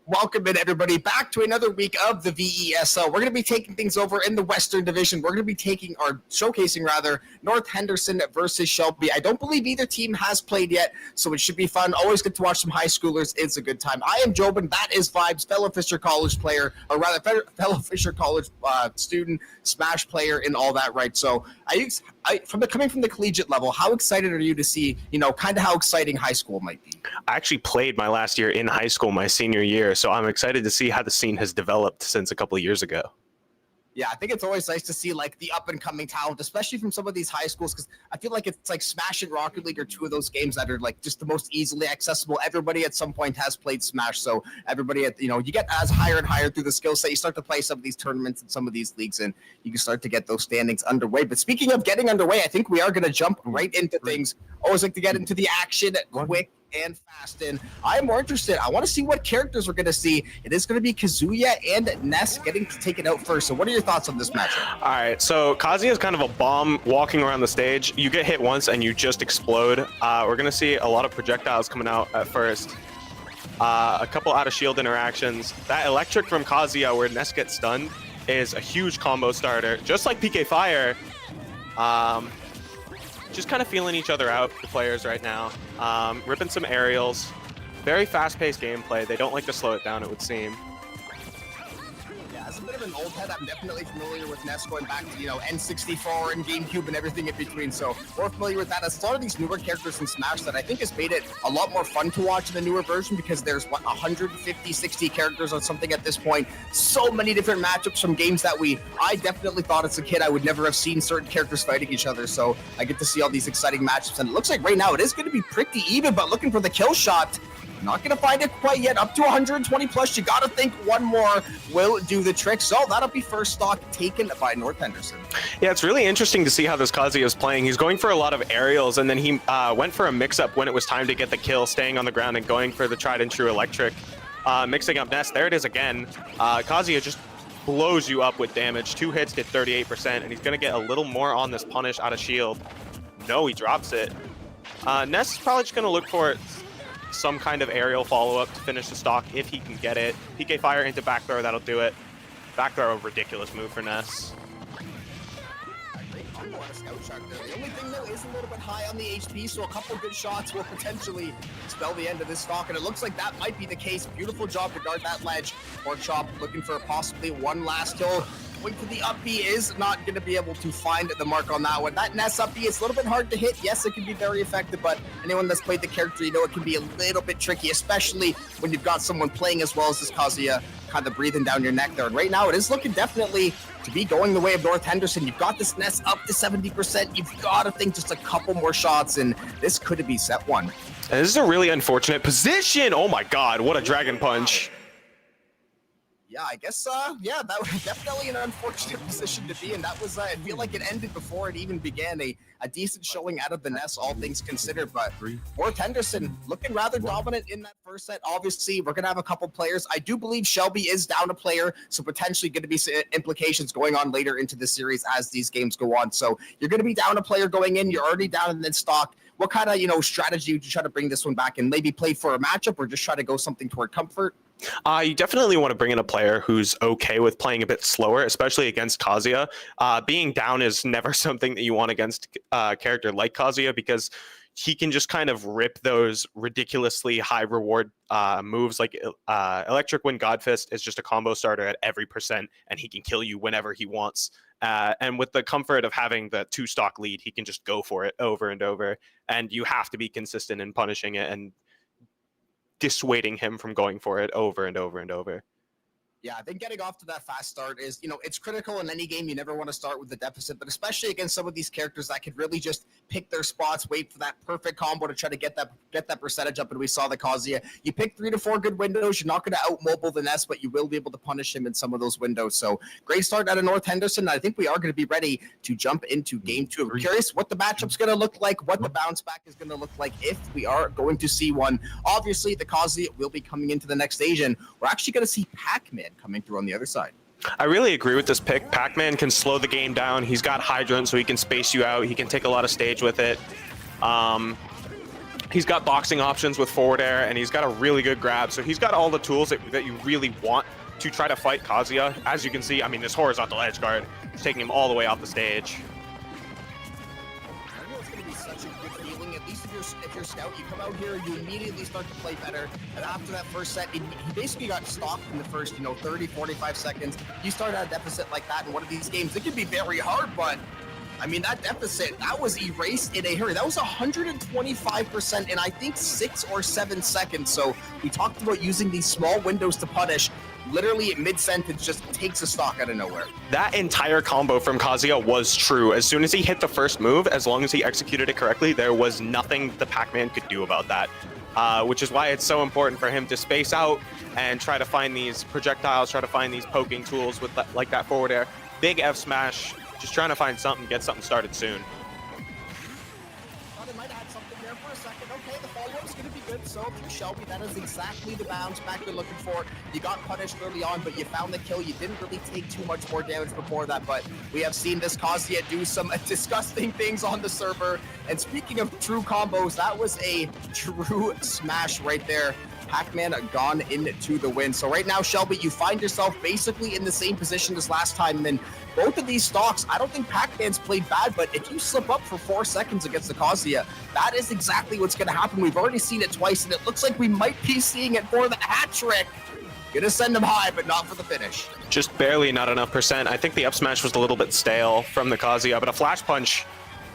Welcome in, everybody, back to another week of the VESL. We're going to be taking things over in the Western Division. We're going to be showcasing North Henderson versus Shelby. I don't believe either team has played yet, so it should be fun. Always good to watch some high schoolers. It's a good time. I am Jobin. That is Vibes, fellow Fisher College player, or rather, fellow Fisher College student, Smash player, and all that, right? So, coming from the collegiate level, how excited are you to see, kind of how exciting high school might be? I actually played my last year in high school, my senior year, so I'm excited to see how the scene has developed since a couple of years ago. Yeah, I think it's always nice to see the up and coming talent, especially from some of these high schools, because I feel like it's like Smash and Rocket League are two of those games that are just the most easily accessible. Everybody at some point has played Smash, so everybody you get as higher and higher through the skill set. You start to play some of these tournaments and some of these leagues, and you can start to get those standings underway. But speaking of getting underway, I think we are going to jump right into things. Always like to get into the action quick and fast, and I'm more interested. I want to see what characters we're going to see. It is going to be Kazuya and Ness getting taken out first. So what are your thoughts on this matchup? All right, so Kazuya is kind of a bomb walking around the stage. You get hit once and you just explode. We're going to see a lot of projectiles coming out at first. A couple out of shield interactions. That electric from Kazuya where Ness gets stunned is a huge combo starter. Just like PK Fire, just kind of feeling each other out, the players right now. Ripping some aerials. Very fast-paced gameplay. They don't like to slow it down, it would seem. Yeah, as a bit of an old head, I'm definitely familiar with Ness going back to, N64 and GameCube and everything in between. So we're familiar with that. As a lot of these newer characters in Smash that I think has made it a lot more fun to watch in the newer version, because there's, 150, 60 characters or something at this point. So many different matchups from games that I definitely thought as a kid I would never have seen certain characters fighting each other. So I get to see all these exciting matchups. And it looks like right now it is going to be pretty even, but looking for the kill shot. Not going to find it quite yet. Up to 120 plus. You got to think one more will do the trick. So that'll be first stock taken by North Henderson. Yeah, it's really interesting to see how this Kazuya is playing. He's going for a lot of aerials, and then he went for a mix-up when it was time to get the kill, staying on the ground and going for the tried and true electric. Mixing up Ness. There it is again. Kazuya just blows you up with damage. 2 hits, get 38%, and he's going to get a little more on this punish out of shield. No, he drops it. Ness is probably just going to look for some kind of aerial follow-up to finish the stock if he can get it. PK Fire into back throw, that'll do it. Back throw, a ridiculous move for Ness. The only thing, though, is a little bit high on the HP, so a couple good shots will potentially spell the end of this stock, and it looks like that might be the case. Beautiful job to guard that ledge. Pork Chop looking for possibly one last kill. going for the up B, is not going to be able to find the mark on that one. That Ness up B is a little bit hard to hit. Yes, it can be very effective, but anyone that's played the character, you know it can be a little bit tricky, especially when you've got someone playing as well as this Kazuya kind of breathing down your neck there. And right now, it is looking definitely to be going the way of North Henderson. You've got this Ness up to 70%. You've got to think just a couple more shots, and this could be set one. And this is a really unfortunate position. Oh my God, what a dragon punch. Yeah, I guess, yeah, that was definitely an unfortunate position to be in. That was, I feel like it ended before it even began. A decent showing out of the Ness, all things considered, but North Henderson looking rather dominant in that first set. Obviously, we're going to have a couple players. I do believe Shelby is down a player, so potentially going to be implications going on later into the series as these games go on. So you're going to be down a player going in. You're already down in the stock. What kind of, strategy would you try to bring this one back and maybe play for a matchup or just try to go something toward comfort? You definitely want to bring in a player who's okay with playing a bit slower, especially against Kazuya. Being down is never something that you want against a character like Kazuya because he can just kind of rip those ridiculously high reward moves like Electric Wind Godfist is just a combo starter at every percent, and he can kill you whenever he wants. And with the comfort of having the 2-stock lead, he can just go for it over and over. And you have to be consistent in punishing it and dissuading him from going for it over and over and over. Yeah, I think getting off to that fast start is, it's critical in any game. You never want to start with the deficit, but especially against some of these characters that could really just pick their spots, wait for that perfect combo to try to get that percentage up. And we saw the Kazuya. You pick 3 to 4 good windows. You're not going to out-mobile the Ness, but you will be able to punish him in some of those windows. So great start out of North Henderson. I think we are going to be ready to jump into game 2. I'm curious what the matchup's going to look like, what the bounce back is going to look like if we are going to see one. Obviously, the Kazuya will be coming into the next stage, and we're actually going to see Pac-Man coming through on the other side. I really agree with this pick. Pac-Man can slow the game down. He's got Hydrant, so he can space you out. He can take a lot of stage with it. He's got boxing options with forward air, and he's got a really good grab. So he's got all the tools that you really want to try to fight Kazuya. As you can see, I mean, this horizontal edge guard is taking him all the way off the stage. If you're scout, you come out here, you immediately start to play better, and after that first set, he basically got stopped in the first, 30, 45 seconds. You start at a deficit like that in one of these games, it can be very hard, but I mean, that deficit, that was erased in a hurry. That was 125% in, I think, 6 or 7 seconds. So we talked about using these small windows to punish. Literally mid-sentence just takes a stock out of nowhere. That entire combo from Kazuya was true. As soon as he hit the first move, as long as he executed it correctly, there was nothing the Pac-Man could do about that. Which is why it's so important for him to space out and try to find these projectiles, try to find these poking tools with like that forward air. Big F smash, just trying to find something, get something started soon. Thought it might add something there for a second. Okay, the follow-up's going to be good. So for Shelby, that is exactly the bounce back you're looking for. You got punished early on, but you found the kill. You didn't really take too much more damage before that, but we have seen this Kazuya do some disgusting things on the server. And speaking of true combos, that was a true smash right there. Pac-Man gone into the win. So right now, Shelby, you find yourself basically in the same position as last time. And both of these stocks, I don't think Pac-Man's played bad, but if you slip up for 4 seconds against the Kazuya, that is exactly what's going to happen. We've already seen it twice, and it looks like we might be seeing it for the hat trick. Gonna send him high, but not for the finish. Just barely not enough percent. I think the up smash was a little bit stale from the Kazuya, but a flash punch,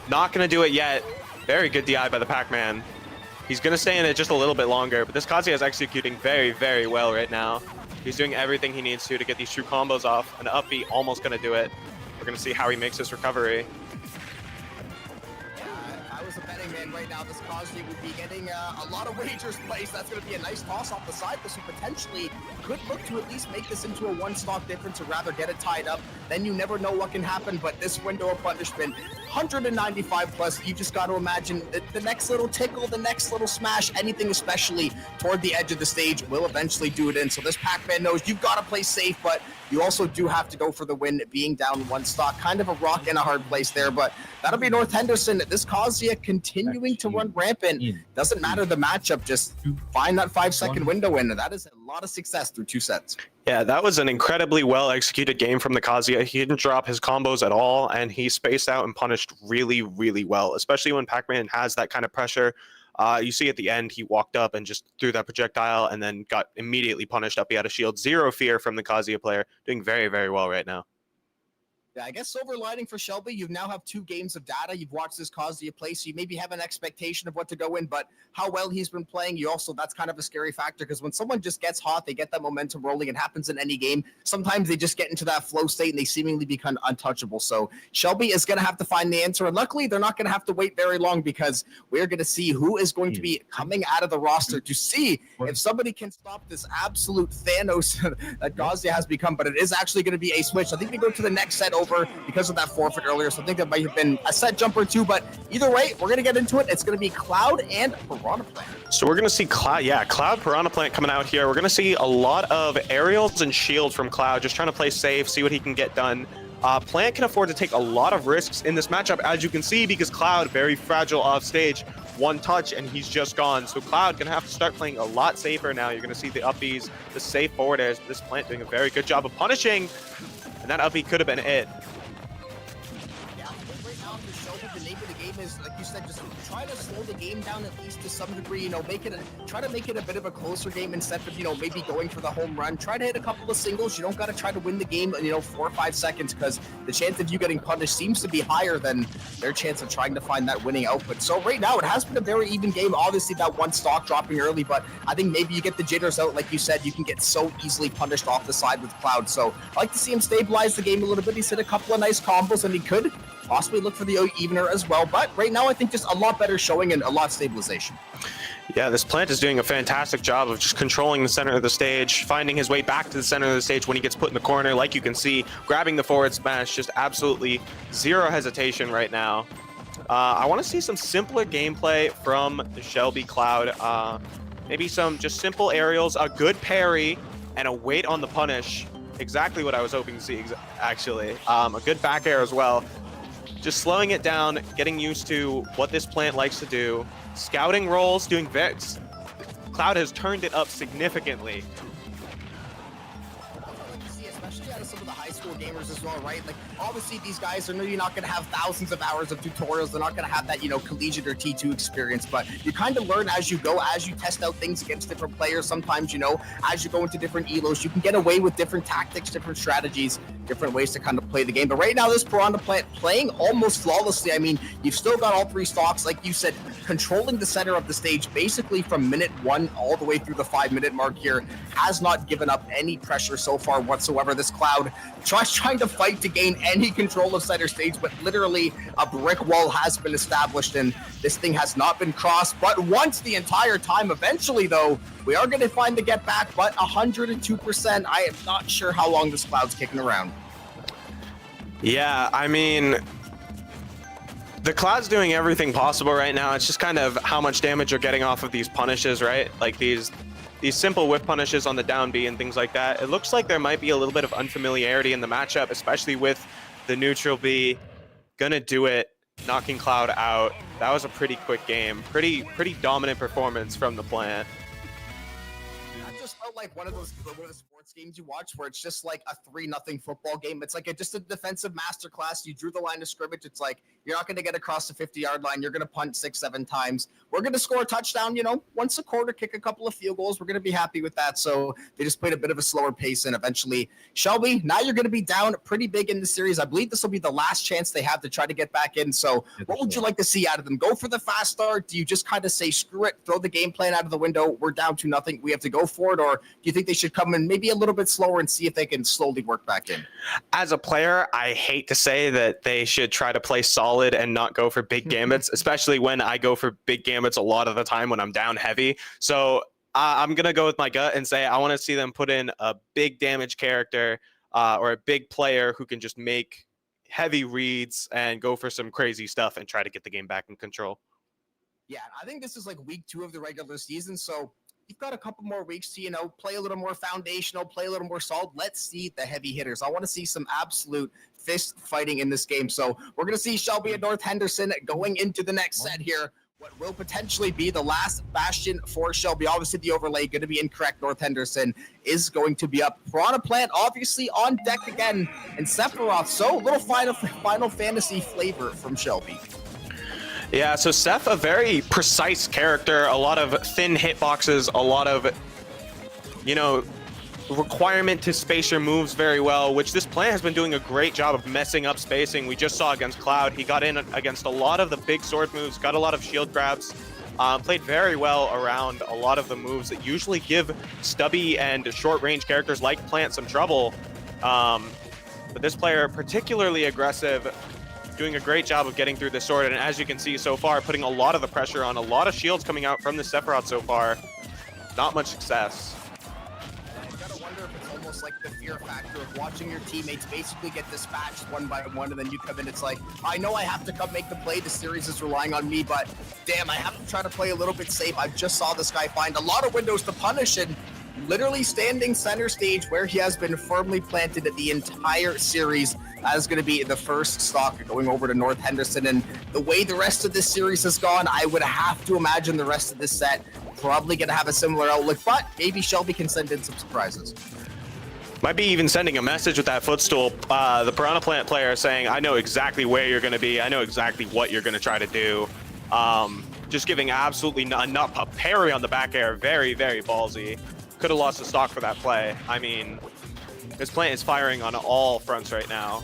not going to do it yet. Very good DI by the Pac-Man. He's going to stay in it just a little bit longer, but this Kazuya is executing very, very well right now. He's doing everything he needs to get these true combos off. An up B almost going to do it. We're going to see how he makes this recovery. Yeah, if I was a betting man right now, this Kazuya would be getting a lot of wagers placed. That's going to be a nice toss off the side. This would potentially could look to at least make this into a 1-stock difference or rather get it tied up. Then you never know what can happen, but this window of punishment, 195 plus, you just got to imagine the next little tickle, the next little smash, anything especially toward the edge of the stage will eventually do it in. So this Pac-Man knows you've got to play safe, but you also do have to go for the win, being down 1 stock. Kind of a rock in a hard place there, but that'll be North Henderson. This Kazuya continuing to run rampant. Doesn't matter the matchup, just find that 5-second window in. That is a lot of success through 2 sets. Yeah, that was an incredibly well-executed game from the Kazuya. He didn't drop his combos at all, and he spaced out and punished really, really well, especially when Pac-Man has that kind of pressure. You see at the end, he walked up and just threw that projectile and then got immediately punished up. He had a shield. Zero fear from the Kazuya player, doing very, very well right now. Yeah, I guess silver lining for Shelby, you now have 2 games of data. You've watched this Kazuya play, so you maybe have an expectation of what to go in, but how well he's been playing, that's kind of a scary factor, because when someone just gets hot, they get that momentum rolling. It happens in any game. Sometimes they just get into that flow state and they seemingly become untouchable. So Shelby is going to have to find the answer, and luckily they're not going to have to wait very long, because we're going to see who is going to be coming out of the roster to see if somebody can stop this absolute Thanos that Kazuya has become. But it is actually going to be a switch. I think we go to the next set over because of that forfeit earlier, so I think that might have been a set jumper too, but either way, we're going to get into it. It's going to be Cloud and Piranha Plant. So we're going to see Cloud, Piranha Plant coming out here. We're going to see a lot of aerials and shield from Cloud, just trying to play safe, see what he can get done. Plant can afford to take a lot of risks in this matchup, as you can see, because Cloud, very fragile off stage, 1 touch and he's just gone. So Cloud gonna have to start playing a lot safer now. You're gonna see the uppies, the safe forward airs, this Plant doing a very good job of punishing, and that uppie could have been it. Yeah, I think right now for Shelby, the name of the game is, like you said, just try to slow the game down at least to some degree, try to make it a bit of a closer game instead of, maybe going for the home run. Try to hit a couple of singles. You don't got to try to win the game in, 4 or 5 seconds, because the chance of you getting punished seems to be higher than their chance of trying to find that winning output. So right now, it has been a very even game. Obviously, that 1 stock dropping early, but I think maybe you get the jitters out. Like you said, you can get so easily punished off the side with Cloud. So I like to see him stabilize the game a little bit. He's hit a couple of nice combos, and he could possibly look for the evener as well. But right now, I think just a lot better showing and a lot of stabilization. Yeah, this Plant is doing a fantastic job of just controlling the center of the stage, finding his way back to the center of the stage when he gets put in the corner. Like you can see, grabbing the forward smash, just absolutely zero hesitation right now. I want to see some simpler gameplay from the Shelby Cloud. Maybe some just simple aerials, a good parry, and a wait on the punish. Exactly what I was hoping to see, actually. A good back air as well. Just slowing it down, getting used to what this Plant likes to do. Scouting rolls, doing vets. Cloud has turned it up significantly. Especially out of some of the high school gamers as well, right? Like, obviously these guys are maybe not going to have thousands of hours of tutorials. They're not going to have that, collegiate or T2 experience, but you kind of learn as you go, as you test out things against different players. Sometimes, as you go into different elos, you can get away with different tactics, different strategies, different ways to kind of play the game. But right now, this Piranha Plant playing almost flawlessly. I mean, you've still got all 3 stocks, like you said, controlling the center of the stage basically from minute 1 all the way through the 5-minute mark here. Has not given up any pressure so far whatsoever. This Cloud trying to fight to gain any control of center stage, but literally a brick wall has been established and this thing has not been crossed. But once the entire time, eventually though, we are going to find the get back, but 102%. I am not sure how long this Cloud's kicking around. Yeah, I mean, the Cloud's doing everything possible right now. It's just kind of how much damage you're getting off of these punishes, right? Like these simple whiff punishes on the down B and things like that. It looks like there might be a little bit of unfamiliarity in the matchup, especially with the neutral B. Gonna do it, knocking Cloud out. That was a pretty quick game. Pretty dominant performance from the Plant. That just felt like one of those sports games you watch where it's just like a 3-0 football game. It's like just a defensive masterclass. You drew the line of scrimmage. It's like you're not going to get across the 50-yard line. You're going to punt 6-7 times. We're going to score a touchdown, once a quarter, kick a couple of field goals. We're going to be happy with that. So they just played a bit of a slower pace, and eventually, Shelby, now you're going to be down pretty big in the series. I believe this will be the last chance they have to try to get back in. So what would you like to see out of them? Go for the fast start? Do you just kind of say, screw it, throw the game plan out of the window? We're down 2-0. We have to go for it. Or do you think they should come in maybe a little bit slower and see if they can slowly work back in? As a player, I hate to say that they should try to play solid and not go for big gambits, especially when I go for big gambits a lot of the time when I'm down heavy. So I'm going to go with my gut and say I want to see them put in a big damage character or a big player who can just make heavy reads and go for some crazy stuff and try to get the game back in control. Yeah, I think this is like week 2 of the regular season, so you've got a couple more weeks to, play a little more foundational, play a little more solid. Let's see the heavy hitters. I want to see some absolute fist fighting in this game. So we're going to see Shelby and North Henderson going into the next set here. What will potentially be the last bastion for Shelby. Obviously, the overlay going to be incorrect. North Henderson is going to be up. Piranha Plant obviously on deck again. And Sephiroth, so a little Final Fantasy flavor from Shelby. Yeah, so Seth, a very precise character, a lot of thin hitboxes, a lot of, requirement to space your moves very well, which this plant has been doing a great job of messing up spacing. We just saw against Cloud. He got in against a lot of the big sword moves, got a lot of shield grabs, played very well around a lot of the moves that usually give stubby and short-range characters like Plant some trouble. But this player, particularly aggressive, doing a great job of getting through the sword, and as you can see so far, putting a lot of the pressure on, a lot of shields coming out from the Sephiroth so far. Not much success. You gotta wonder if it's almost like the fear factor of watching your teammates basically get dispatched one by one, and then you come in, it's like, I know I have to come make the play, the series is relying on me, but damn, I have to try to play a little bit safe. I just saw this guy find a lot of windows to punish, and literally standing center stage where he has been firmly planted the entire series. That is going to be the first stock going over to North Henderson, and the way the rest of this series has gone, I would have to imagine the rest of this set probably going to have a similar outlook, but maybe Shelby can send in some surprises. Might be even sending a message with that footstool. The Piranha Plant player saying, I know exactly where you're going to be. I know exactly what you're going to try to do. Just giving absolutely enough. A parry on the back air. Very, very ballsy. Could have lost the stock for that play. I mean, this plant is firing on all fronts right now.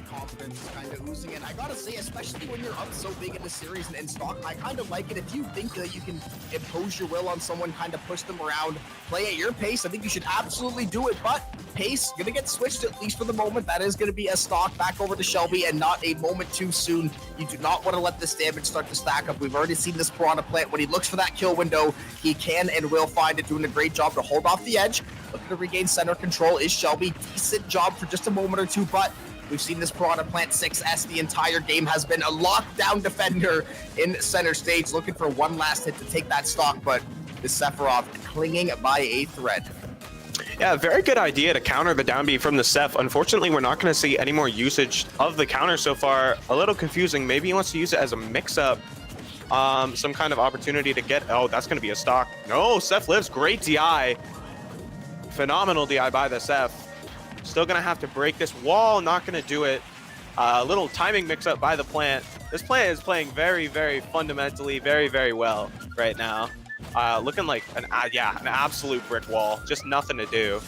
Confidence kind of oozing in. I gotta say, especially when you're up so big in the series and in stock, I kind of like it. If you think that you can impose your will on someone, kind of push them around, play at your pace, I think you should absolutely do it. But pace gonna get switched, at least for the moment. That is gonna be a stock back over to Shelby, and not a moment too soon. You do not want to let this damage start to stack up. We've already seen this Piranha Plant. When he looks for that kill window, he can and will find it, doing a great job to hold off the edge. Looking to regain center control is Shelby. Decent job for just a moment or two, but we've seen this Piranha Plant 6S the entire game has been a lockdown defender in center stage, looking for one last hit to take that stock, but the Sephiroth clinging by a thread. Yeah, very good idea to counter the down B from the Seph. Unfortunately, we're not going to see any more usage of the counter so far. A little confusing. Maybe he wants to use it as a mix-up. Some kind of opportunity to get... Oh, that's going to be a stock. No, Seph lives. Great DI. Phenomenal DI by the Seph. Still going to have to break this wall. Not going to do it. A little timing mix-up by the plant. This plant is playing very, very fundamentally, very, very well right now. Looking like an absolute brick wall. Just nothing to do.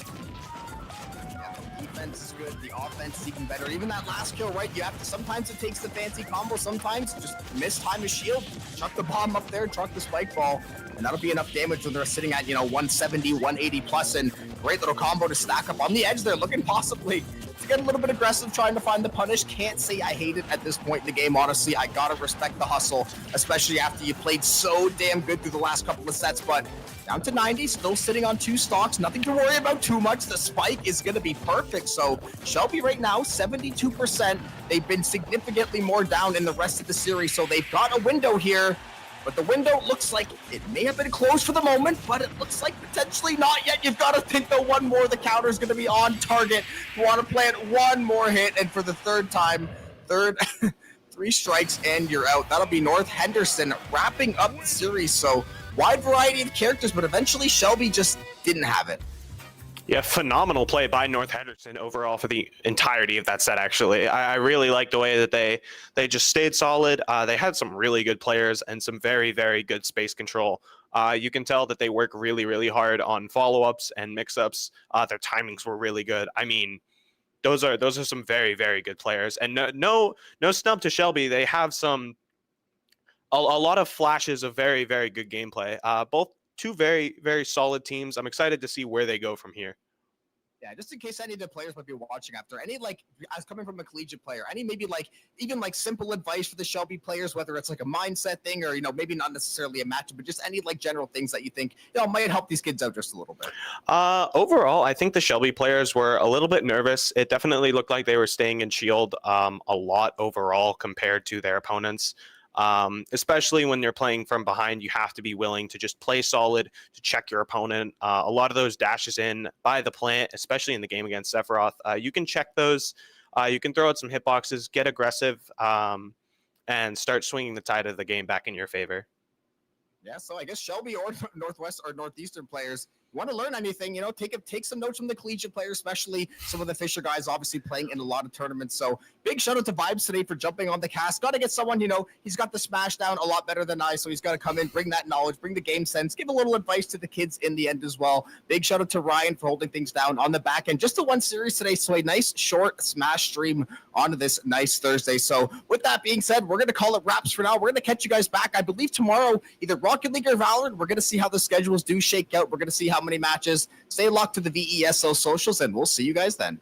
Yeah, the defense is good. The offense is even better. Even that last kill, right? You have to. Sometimes it takes the fancy combo. Sometimes just mistime a shield, chuck the bomb up there, chuck the spike ball, and that'll be enough damage when they're sitting at 170, 180 plus, and great little combo to stack up on the edge there, looking possibly to get a little bit aggressive, trying to find the punish. Can't say I hate it at this point in the game, honestly. I gotta respect the hustle, especially after you played so damn good through the last couple of sets, but down to 90, still sitting on 2 stocks, nothing to worry about too much. The spike is gonna be perfect, so Shelby right now, 72%. They've been significantly more down in the rest of the series, so they've got a window here. But the window looks like it may have been closed for the moment, but it looks like potentially not yet. You've got to think that one more, the counter is going to be on target. You want to plant one more hit, and for the third time, 3 strikes, and you're out. That'll be North Henderson wrapping up the series. So wide variety of characters, but eventually Shelby just didn't have it. Yeah, phenomenal play by North Henderson overall for the entirety of that set, actually. I really like the way that they just stayed solid. They had some really good players and some very, very good space control. You can tell that they work really, really hard on follow-ups and mix-ups. Their timings were really good. I mean, those are some very, very good players. And no snub to Shelby. They have a lot of flashes of very, very good gameplay. Both 2 very, very solid teams. I'm excited to see where they go from here. Yeah, just in case any of the players might be watching after, any, as coming from a collegiate player, any maybe even simple advice for the Shelby players, whether it's like a mindset thing or, maybe not necessarily a matchup, but just any general things that you think, might help these kids out just a little bit. Overall, I think the Shelby players were a little bit nervous. It definitely looked like they were staying in shield a lot overall compared to their opponents. Especially when you're playing from behind, you have to be willing to just play solid, to check your opponent. A lot of those dashes in by the plant, especially in the game against Sephiroth, you can check those. You can throw out some hitboxes, get aggressive, and start swinging the tide of the game back in your favor. Yeah, so I guess Shelby or Northwest or Northeastern players, want to learn anything, take some notes from the collegiate players, especially some of the Fisher guys, obviously playing in a lot of tournaments. So big shout out to Vibes today for jumping on the cast. Got to get someone, he's got the smash down a lot better than I, so he's got to come in, bring that knowledge, bring the game sense, give a little advice to the kids in the end as well. Big shout out to Ryan for holding things down on the back end. Just the one series today, so a nice short smash stream onto this nice Thursday. So with that being said, we're going to call it wraps for now. We're going to catch you guys back, I believe, tomorrow, either Rocket League or Valorant. We're going to see how the schedules do shake out. We're going to see how many matches. Stay locked to the VESL socials, and we'll see you guys then.